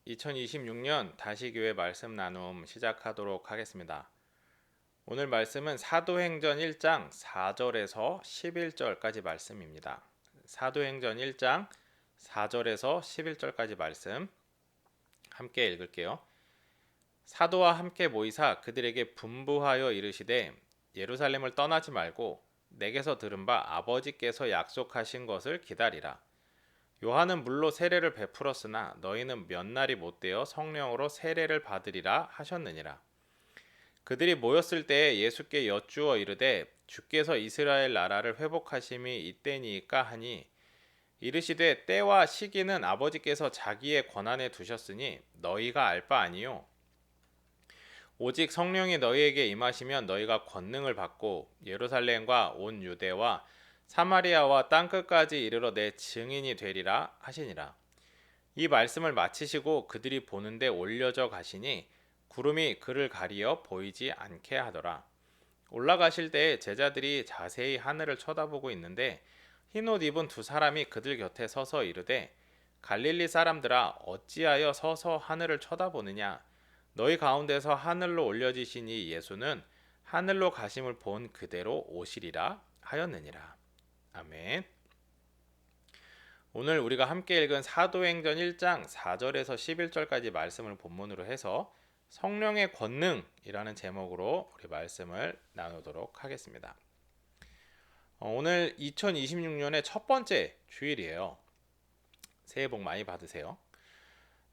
2026년 다시교회 말씀 나눔 시작하도록 하겠습니다. 오늘 말씀은 사도행전 1장 4절에서 11절까지 말씀입니다. 사도행전 1장 4절에서 11절까지 말씀 함께 읽을게요. 사도와 함께 모이사 그들에게 분부하여 이르시되 예루살렘을 떠나지 말고 내게서 들은 바 아버지께서 약속하신 것을 기다리라. 요한은 물로 세례를 베풀었으나 너희는 몇 날이 못되어 성령으로 세례를 받으리라 하셨느니라. 그들이 모였을 때에 예수께 여쭈어 이르되 주께서 이스라엘 나라를 회복하심이 이때니까 하니 이르시되 때와 시기는 아버지께서 자기의 권한에 두셨으니 너희가 알 바 아니요 오직 성령이 너희에게 임하시면 너희가 권능을 받고 예루살렘과 온 유대와 사마리아와 땅끝까지 이르러 내 증인이 되리라 하시니라. 이 말씀을 마치시고 그들이 보는데 올려져 가시니 구름이 그를 가리어 보이지 않게 하더라. 올라가실 때에 제자들이 자세히 하늘을 쳐다보고 있는데 흰옷 입은 두 사람이 그들 곁에 서서 이르되 갈릴리 사람들아 어찌하여 서서 하늘을 쳐다보느냐 너희 가운데서 하늘로 올려지신 이 예수는 하늘로 가심을 본 그대로 오시리라 하였느니라. 아멘. 오늘 우리가 함께 읽은 사도행전 1장 4절에서 11절까지 말씀을 본문으로 해서 성령의 권능이라는 제목으로 우리 말씀을 나누도록 하겠습니다. 오늘 2026년의 첫 번째 주일이에요. 새해 복 많이 받으세요.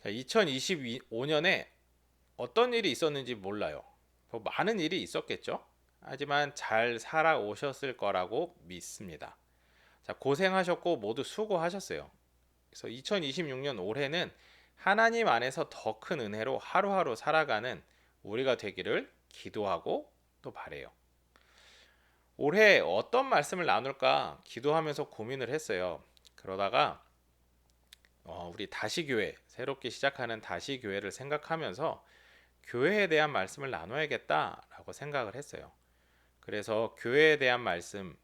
2025년에 어떤 일이 있었는지 몰라요. 많은 일이 있었겠죠. 하지만 잘 살아오셨을 거라고 믿습니다. 자, 고생하셨고 모두 수고하셨어요. 그래서 2026년 올해는 하나님 안에서 더 큰 은혜로 하루하루 살아가는 우리가 되기를 기도하고 또 바래요. 올해 어떤 말씀을 나눌까 기도하면서 고민을 했어요. 그러다가 우리 다시교회, 새롭게 시작하는 다시교회를 생각하면서 교회에 대한 말씀을 나눠야겠다라고 생각을 했어요. 그래서 교회에 대한 말씀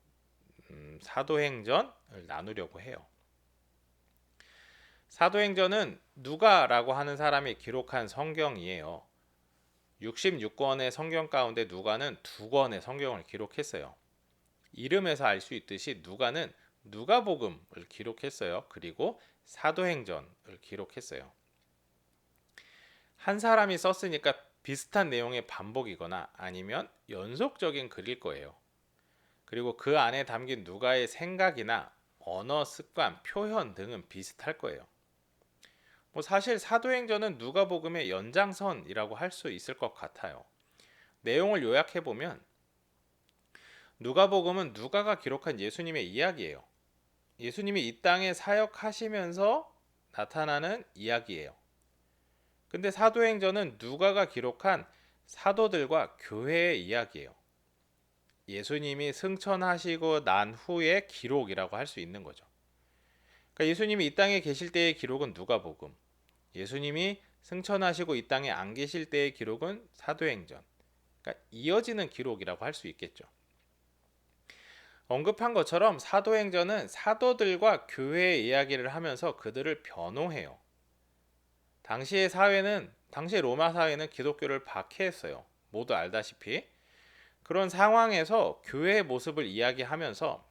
사도행전을 나누려고 해요. 사도행전은 누가라고 하는 사람이 기록한 성경이에요. 66권의 성경 가운데 누가는 2권의 성경을 기록했어요. 이름에서 알 수 있듯이 누가는 누가복음을 기록했어요. 그리고 사도행전을 기록했어요. 한 사람이 썼으니까 비슷한 내용의 반복이거나 아니면 연속적인 글일 거예요. 그리고 그 안에 담긴 누가의 생각이나 언어 습관, 표현 등은 비슷할 거예요. 사실 사도행전은 누가복음의 연장선이라고 할 수 있을 것 같아요. 내용을 요약해 보면 누가복음은 누가가 기록한 예수님의 이야기예요. 예수님이 이 땅에 사역하시면서 나타나는 이야기예요. 근데 사도행전은 누가가 기록한 사도들과 교회의 이야기예요. 예수님이 승천하시고 난 후의 기록이라고 할 수 있는 거죠. 그러니까 예수님이 이 땅에 계실 때의 기록은 누가복음, 예수님이 승천하시고 이 땅에 안 계실 때의 기록은 사도행전. 그러니까 이어지는 기록이라고 할 수 있겠죠. 언급한 것처럼 사도행전은 사도들과 교회의 이야기를 하면서 그들을 변호해요. 당시 로마 사회는 기독교를 박해했어요. 모두 알다시피. 그런 상황에서 교회의 모습을 이야기하면서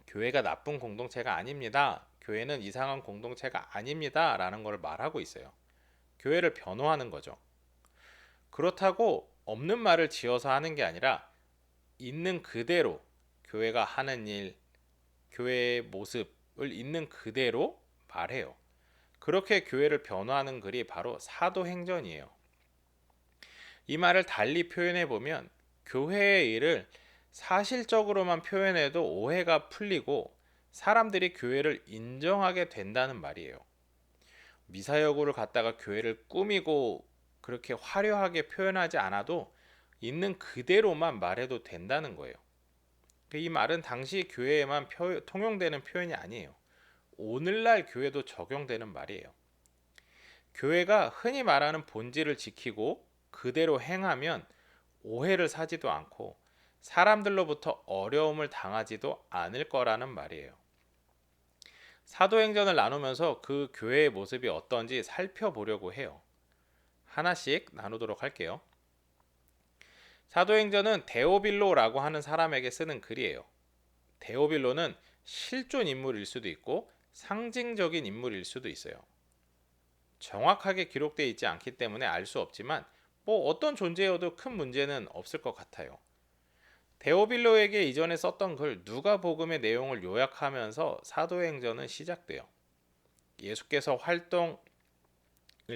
교회가 나쁜 공동체가 아닙니다. 교회는 이상한 공동체가 아닙니다. 라는 걸 말하고 있어요. 교회를 변호하는 거죠. 그렇다고 없는 말을 지어서 하는 게 아니라 있는 그대로 교회가 하는 일, 교회의 모습을 있는 그대로 말해요. 그렇게 교회를 변호하는 글이 바로 사도행전이에요. 이 말을 달리 표현해 보면 교회의 일을 사실적으로만 표현해도 오해가 풀리고 사람들이 교회를 인정하게 된다는 말이에요. 미사여구를 갖다가 교회를 꾸미고 그렇게 화려하게 표현하지 않아도 있는 그대로만 말해도 된다는 거예요. 이 말은 당시 교회에만 통용되는 표현이 아니에요. 오늘날 교회도 적용되는 말이에요. 교회가 흔히 말하는 본질을 지키고 그대로 행하면 오해를 사지도 않고 사람들로부터 어려움을 당하지도 않을 거라는 말이에요. 사도행전을 나누면서 그 교회의 모습이 어떤지 살펴보려고 해요. 하나씩 나누도록 할게요. 사도행전은 데오빌로라고 하는 사람에게 쓰는 글이에요. 데오빌로는 실존 인물일 수도 있고 상징적인 인물일 수도 있어요. 정확하게 기록되어 있지 않기 때문에 알 수 없지만 어떤 존재여도 큰 문제는 없을 것 같아요. 데오빌로에게 이전에 썼던 글 누가복음의 내용을 요약하면서 사도행전은 시작돼요. 예수께서 활동을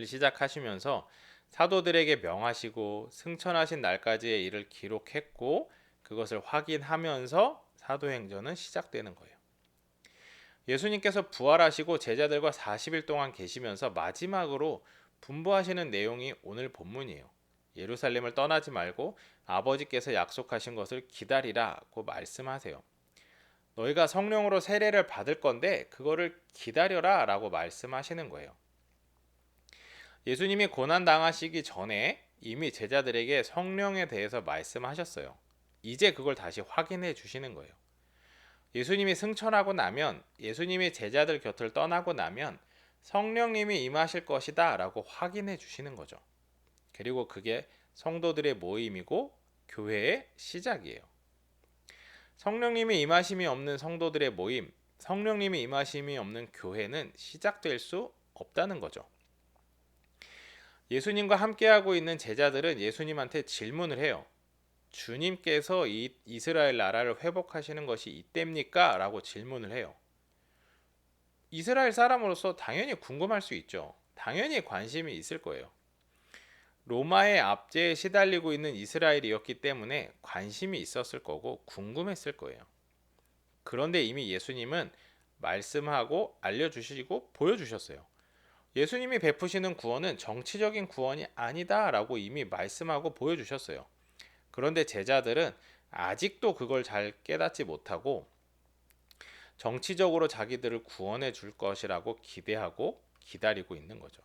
시작하시면서 사도들에게 명하시고 승천하신 날까지의 일을 기록했고 그것을 확인하면서 사도행전은 시작되는 거예요. 예수님께서 부활하시고 제자들과 40일 동안 계시면서 마지막으로 분부하시는 내용이 오늘 본문이에요. 예루살렘을 떠나지 말고 아버지께서 약속하신 것을 기다리라고 말씀하세요. 너희가 성령으로 세례를 받을 건데 그거를 기다려라 라고 말씀하시는 거예요. 예수님이 고난 당하시기 전에 이미 제자들에게 성령에 대해서 말씀하셨어요. 이제 그걸 다시 확인해 주시는 거예요. 예수님이 승천하고 나면, 예수님이 제자들 곁을 떠나고 나면 성령님이 임하실 것이다 라고 확인해 주시는 거죠. 그리고 그게 성도들의 모임이고 교회의 시작이에요. 성령님이 임하심이 없는 성도들의 모임, 성령님이 임하심이 없는 교회는 시작될 수 없다는 거죠. 예수님과 함께하고 있는 제자들은 예수님한테 질문을 해요. 주님께서 이스라엘 나라를 회복하시는 것이 이때입니까? 라고 질문을 해요. 이스라엘 사람으로서 당연히 궁금할 수 있죠. 당연히 관심이 있을 거예요. 로마의 압제에 시달리고 있는 이스라엘이었기 때문에 관심이 있었을 거고 궁금했을 거예요. 그런데 이미 예수님은 말씀하고 알려주시고 보여주셨어요. 예수님이 베푸시는 구원은 정치적인 구원이 아니다라고 이미 말씀하고 보여주셨어요. 그런데 제자들은 아직도 그걸 잘 깨닫지 못하고 정치적으로 자기들을 구원해 줄 것이라고 기대하고 기다리고 있는 거죠.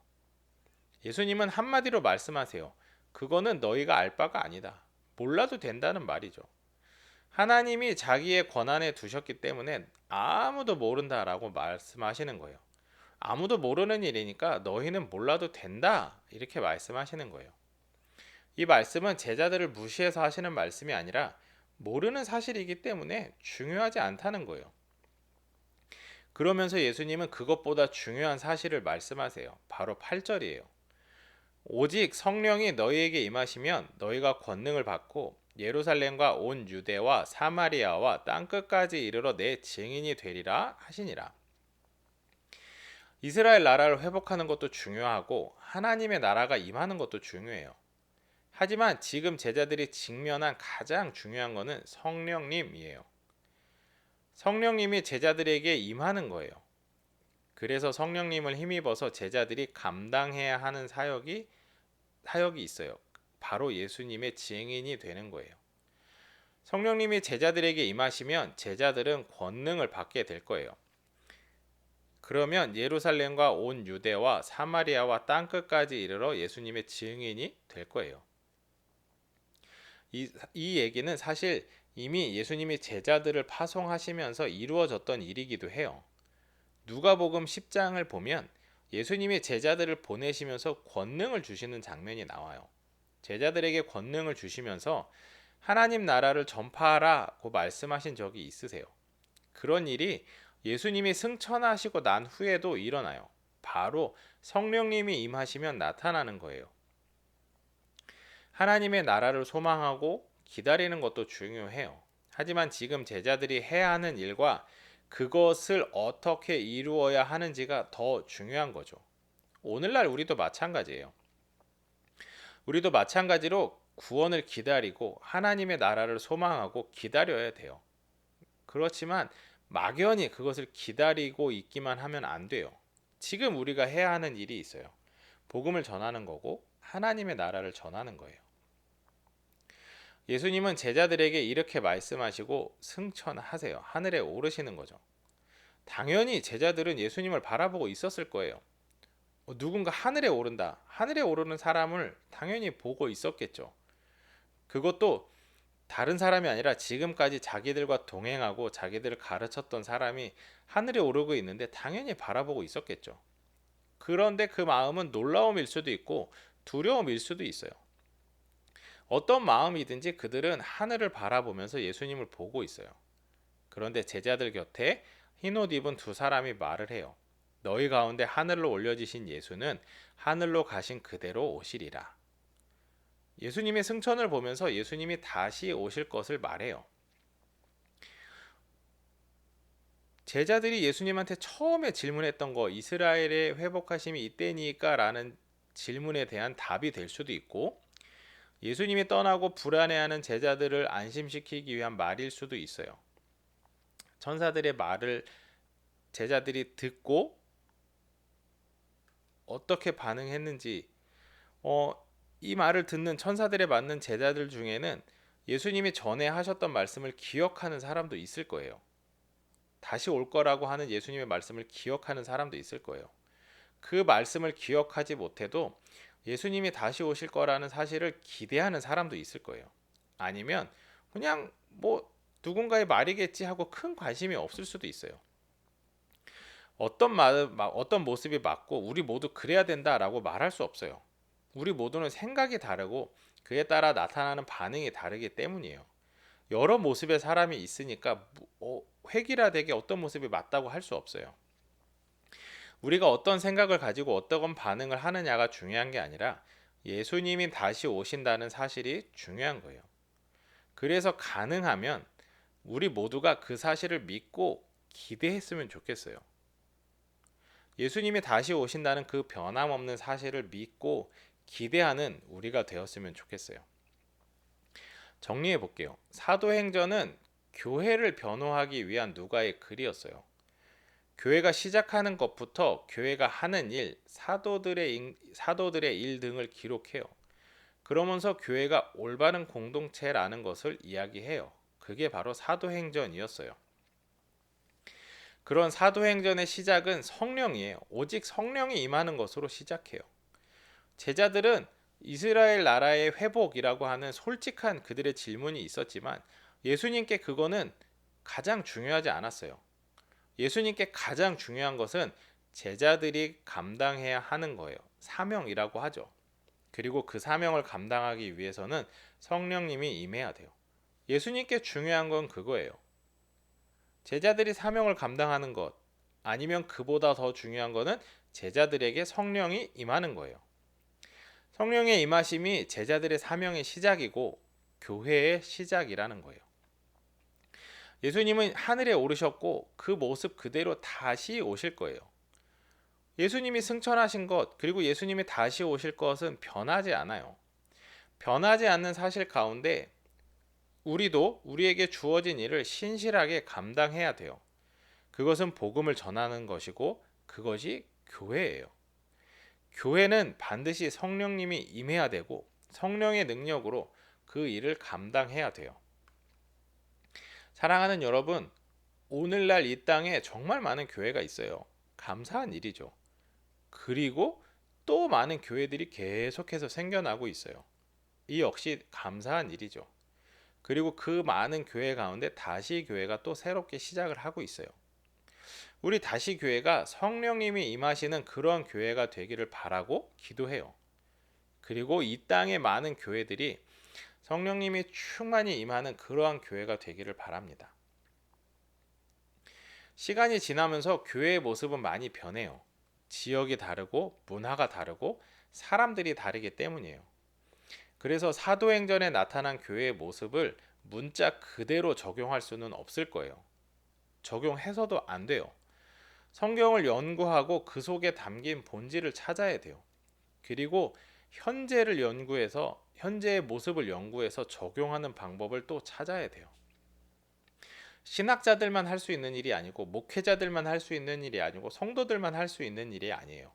예수님은 한마디로 말씀하세요. 그거는 너희가 알 바가 아니다. 몰라도 된다는 말이죠. 하나님이 자기의 권한에 두셨기 때문에 아무도 모른다라고 말씀하시는 거예요. 아무도 모르는 일이니까 너희는 몰라도 된다. 이렇게 말씀하시는 거예요. 이 말씀은 제자들을 무시해서 하시는 말씀이 아니라 모르는 사실이기 때문에 중요하지 않다는 거예요. 그러면서 예수님은 그것보다 중요한 사실을 말씀하세요. 바로 8절이에요. 오직 성령이 너희에게 임하시면 너희가 권능을 받고 예루살렘과 온 유대와 사마리아와 땅끝까지 이르러 내 증인이 되리라 하시니라. 이스라엘 나라를 회복하는 것도 중요하고 하나님의 나라가 임하는 것도 중요해요. 하지만 지금 제자들이 직면한 가장 중요한 것은 성령님이에요. 성령님이 제자들에게 임하는 거예요. 그래서 성령님을 힘입어서 제자들이 감당해야 하는 사역이 있어요. 바로 예수님의 증인이 되는 거예요. 성령님이 제자들에게 임하시면 제자들은 권능을 받게 될 거예요. 그러면 예루살렘과 온 유대와 사마리아와 땅끝까지 이르러 예수님의 증인이 될 거예요. 이 얘기는 사실 이미 예수님이 제자들을 파송하시면서 이루어졌던 일이기도 해요. 누가복음 10장을 보면 예수님이 제자들을 보내시면서 권능을 주시는 장면이 나와요. 제자들에게 권능을 주시면서 하나님 나라를 전파하라고 말씀하신 적이 있으세요. 그런 일이 예수님이 승천하시고 난 후에도 일어나요. 바로 성령님이 임하시면 나타나는 거예요. 하나님의 나라를 소망하고 기다리는 것도 중요해요. 하지만 지금 제자들이 해야 하는 일과 그것을 어떻게 이루어야 하는지가 더 중요한 거죠. 오늘날 우리도 마찬가지예요. 우리도 마찬가지로 구원을 기다리고 하나님의 나라를 소망하고 기다려야 돼요. 그렇지만 막연히 그것을 기다리고 있기만 하면 안 돼요. 지금 우리가 해야 하는 일이 있어요. 복음을 전하는 거고 하나님의 나라를 전하는 거예요. 예수님은 제자들에게 이렇게 말씀하시고 승천하세요. 하늘에 오르시는 거죠. 당연히 제자들은 예수님을 바라보고 있었을 거예요. 누군가 하늘에 오른다. 하늘에 오르는 사람을 당연히 보고 있었겠죠. 그것도 다른 사람이 아니라 지금까지 자기들과 동행하고 자기들을 가르쳤던 사람이 하늘에 오르고 있는데 당연히 바라보고 있었겠죠. 그런데 그 마음은 놀라움일 수도 있고 두려움일 수도 있어요. 어떤 마음이든지 그들은 하늘을 바라보면서 예수님을 보고 있어요. 그런데 제자들 곁에 흰옷 입은 두 사람이 말을 해요. 너희 가운데 하늘로 올려지신 예수는 하늘로 가신 그대로 오시리라. 예수님의 승천을 보면서 예수님이 다시 오실 것을 말해요. 제자들이 예수님한테 처음에 질문했던 거, 이스라엘의 회복하심이 이때니까 라는 질문에 대한 답이 될 수도 있고, 예수님이 떠나고 불안해하는 제자들을 안심시키기 위한 말일 수도 있어요. 천사들의 말을 제자들이 듣고 어떻게 반응했는지, 이 말을 듣는 천사들의 맞는 제자들 중에는 예수님이 전에 하셨던 말씀을 기억하는 사람도 있을 거예요. 다시 올 거라고 하는 예수님의 말씀을 기억하는 사람도 있을 거예요. 그 말씀을 기억하지 못해도 예수님이 다시 오실 거라는 사실을 기대하는 사람도 있을 거예요. 아니면 그냥 뭐 누군가의 말이겠지 하고 큰 관심이 없을 수도 있어요. 어떤 모습이 맞고 우리 모두 그래야 된다라고 말할 수 없어요. 우리 모두는 생각이 다르고 그에 따라 나타나는 반응이 다르기 때문이에요. 여러 모습의 사람이 있으니까 획일화되게 어떤 모습이 맞다고 할 수 없어요. 우리가 어떤 생각을 가지고 어떤 반응을 하느냐가 중요한 게 아니라 예수님이 다시 오신다는 사실이 중요한 거예요. 그래서 가능하면 우리 모두가 그 사실을 믿고 기대했으면 좋겠어요. 예수님이 다시 오신다는 그 변함없는 사실을 믿고 기대하는 우리가 되었으면 좋겠어요. 정리해 볼게요. 사도행전은 교회를 변호하기 위한 누가의 글이었어요. 교회가 시작하는 것부터 교회가 하는 일, 사도들의 일 등을 기록해요. 그러면서 교회가 올바른 공동체라는 것을 이야기해요. 그게 바로 사도행전이었어요. 그런 사도행전의 시작은 성령이에요. 오직 성령이 임하는 것으로 시작해요. 제자들은 이스라엘 나라의 회복이라고 하는 솔직한 그들의 질문이 있었지만 예수님께 그거는 가장 중요하지 않았어요. 예수님께 가장 중요한 것은 제자들이 감당해야 하는 거예요. 사명이라고 하죠. 그리고 그 사명을 감당하기 위해서는 성령님이 임해야 돼요. 예수님께 중요한 건 그거예요. 제자들이 사명을 감당하는 것, 아니면 그보다 더 중요한 것은 제자들에게 성령이 임하는 거예요. 성령의 임하심이 제자들의 사명의 시작이고 교회의 시작이라는 거예요. 예수님은 하늘에 오르셨고 그 모습 그대로 다시 오실 거예요. 예수님이 승천하신 것, 그리고 예수님이 다시 오실 것은 변하지 않아요. 변하지 않는 사실 가운데 우리도 우리에게 주어진 일을 신실하게 감당해야 돼요. 그것은 복음을 전하는 것이고 그것이 교회예요. 교회는 반드시 성령님이 임해야 되고 성령의 능력으로 그 일을 감당해야 돼요. 사랑하는 여러분, 오늘날 이 땅에 정말 많은 교회가 있어요. 감사한 일이죠. 그리고 또 많은 교회들이 계속해서 생겨나고 있어요. 이 역시 감사한 일이죠. 그리고 그 많은 교회 가운데 다시 교회가 또 새롭게 시작을 하고 있어요. 우리 다시 교회가 성령님이 임하시는 그런 교회가 되기를 바라고 기도해요. 그리고 이 땅의 많은 교회들이 성령님이 충만히 임하는 그러한 교회가 되기를 바랍니다. 시간이 지나면서 교회의 모습은 많이 변해요. 지역이 다르고 문화가 다르고 사람들이 다르기 때문이에요. 그래서 사도행전에 나타난 교회의 모습을 문자 그대로 적용할 수는 없을 거예요. 적용해서도 안 돼요. 성경을 연구하고 그 속에 담긴 본질을 찾아야 돼요. 그리고 현재의 모습을 연구해서 적용하는 방법을 또 찾아야 돼요. 신학자들만 할 수 있는 일이 아니고 목회자들만 할 수 있는 일이 아니고 성도들만 할 수 있는 일이 아니에요.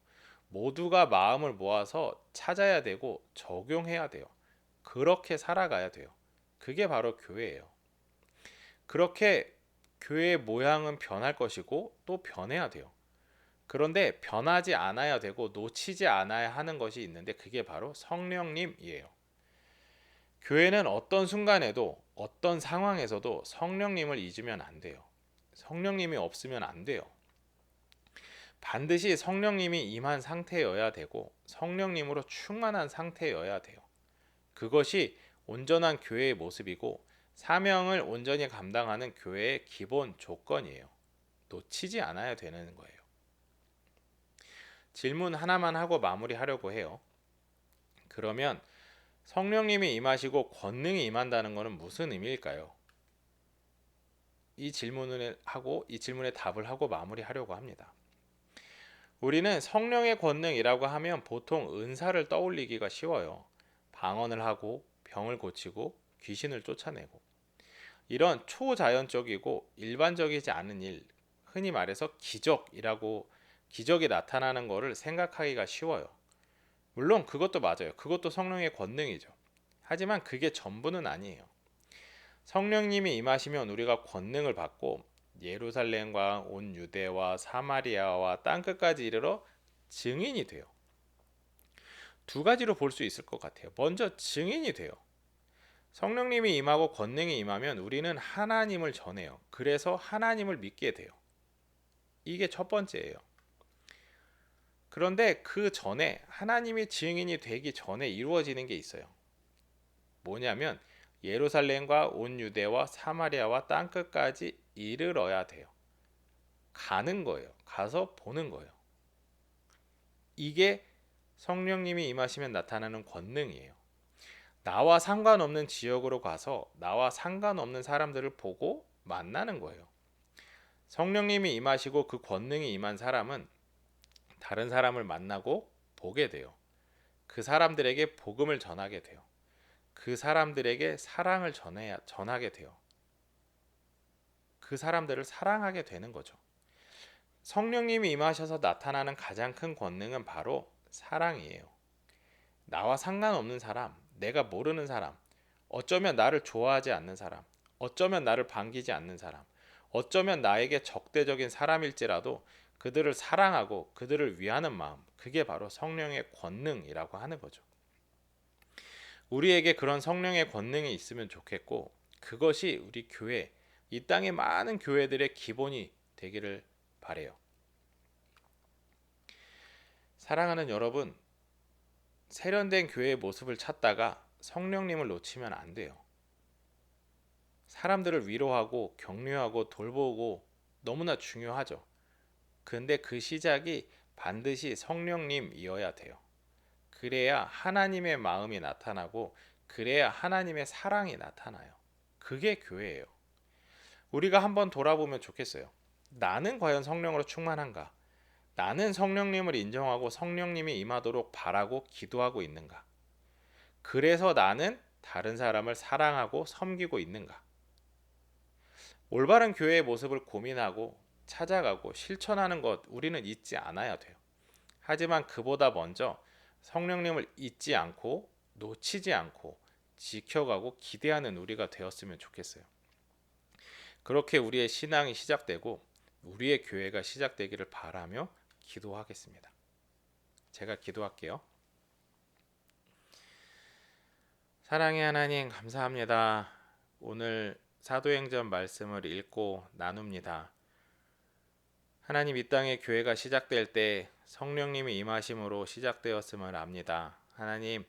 모두가 마음을 모아서 찾아야 되고 적용해야 돼요. 그렇게 살아가야 돼요. 그게 바로 교회예요. 그렇게 교회의 모양은 변할 것이고 또 변해야 돼요. 그런데 변하지 않아야 되고 놓치지 않아야 하는 것이 있는데 그게 바로 성령님이에요. 교회는 어떤 순간에도 어떤 상황에서도 성령님을 잊으면 안 돼요. 성령님이 없으면 안 돼요. 반드시 성령님이 임한 상태여야 되고 성령님으로 충만한 상태여야 돼요. 그것이 온전한 교회의 모습이고 사명을 온전히 감당하는 교회의 기본 조건이에요. 놓치지 않아야 되는 거예요. 질문 하나만 하고 마무리하려고 해요. 그러면 성령님이 임하시고 권능이 임한다는 것은 무슨 의미일까요? 이 질문에 답을 하고 마무리하려고 합니다. 우리는 성령의 권능이라고 하면 보통 은사를 떠올리기가 쉬워요. 방언을 하고 병을 고치고 귀신을 쫓아내고 이런 초자연적이고 일반적이지 않은 일, 흔히 말해서 기적이 나타나는 것을 생각하기가 쉬워요. 물론 그것도 맞아요. 그것도 성령의 권능이죠. 하지만 그게 전부는 아니에요. 성령님이 임하시면 우리가 권능을 받고 예루살렘과 온 유대와 사마리아와 땅끝까지 이르러 증인이 돼요. 두 가지로 볼 수 있을 것 같아요. 먼저 증인이 돼요. 성령님이 임하고 권능이 임하면 우리는 하나님을 전해요. 그래서 하나님을 믿게 돼요. 이게 첫 번째예요. 그런데 그 전에 하나님이 증인이 되기 전에 이루어지는 게 있어요. 뭐냐면 예루살렘과 온 유대와 사마리아와 땅끝까지 이르러야 돼요. 가는 거예요. 가서 보는 거예요. 이게 성령님이 임하시면 나타나는 권능이에요. 나와 상관없는 지역으로 가서 나와 상관없는 사람들을 보고 만나는 거예요. 성령님이 임하시고 그 권능이 임한 사람은 다른 사람을 만나고 보게 돼요. 그 사람들에게 복음을 전하게 돼요. 그 사람들에게 사랑을 전하게 돼요. 그 사람들을 사랑하게 되는 거죠. 성령님이 임하셔서 나타나는 가장 큰 권능은 바로 사랑이에요. 나와 상관없는 사람, 내가 모르는 사람, 어쩌면 나를 좋아하지 않는 사람, 어쩌면 나를 반기지 않는 사람, 어쩌면 나에게 적대적인 사람일지라도 그들을 사랑하고 그들을 위하는 마음, 그게 바로 성령의 권능이라고 하는 거죠. 우리에게 그런 성령의 권능이 있으면 좋겠고 그것이 우리 교회, 이 땅의 많은 교회들의 기본이 되기를 바래요. 사랑하는 여러분, 세련된 교회의 모습을 찾다가 성령님을 놓치면 안 돼요. 사람들을 위로하고 격려하고 돌보고 너무나 중요하죠. 근데 그 시작이 반드시 성령님이어야 돼요. 그래야 하나님의 마음이 나타나고 그래야 하나님의 사랑이 나타나요. 그게 교회예요. 우리가 한번 돌아보면 좋겠어요. 나는 과연 성령으로 충만한가? 나는 성령님을 인정하고 성령님이 임하도록 바라고 기도하고 있는가? 그래서 나는 다른 사람을 사랑하고 섬기고 있는가? 올바른 교회의 모습을 고민하고 찾아가고 실천하는 것 우리는 잊지 않아야 돼요. 하지만 그보다 먼저 성령님을 잊지 않고 놓치지 않고 지켜가고 기대하는 우리가 되었으면 좋겠어요. 그렇게 우리의 신앙이 시작되고 우리의 교회가 시작되기를 바라며 기도하겠습니다. 제가 기도할게요. 사랑의 하나님 감사합니다. 오늘 사도행전 말씀을 읽고 나눕니다. 하나님, 이 땅에 교회가 시작될 때 성령님이 임하심으로 시작되었음을 압니다. 하나님,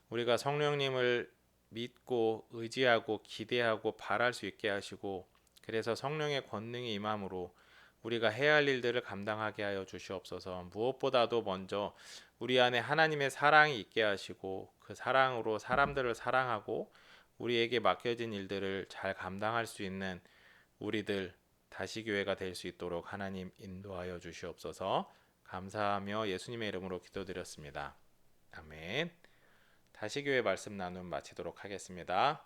우리가 성령님을 믿고 의지하고 기대하고 바랄 수 있게 하시고 그래서 성령의 권능이 임함으로 우리가 해야 할 일들을 감당하게 하여 주시옵소서. 무엇보다도 먼저 우리 안에 하나님의 사랑이 있게 하시고 그 사랑으로 사람들을 사랑하고 우리에게 맡겨진 일들을 잘 감당할 수 있는 우리들 다시 교회가 될 수 있도록 하나님 인도하여 주시옵소서. 감사하며 예수님의 이름으로 기도드렸습니다. 아멘. 다시 교회 말씀 나눔 마치도록 하겠습니다.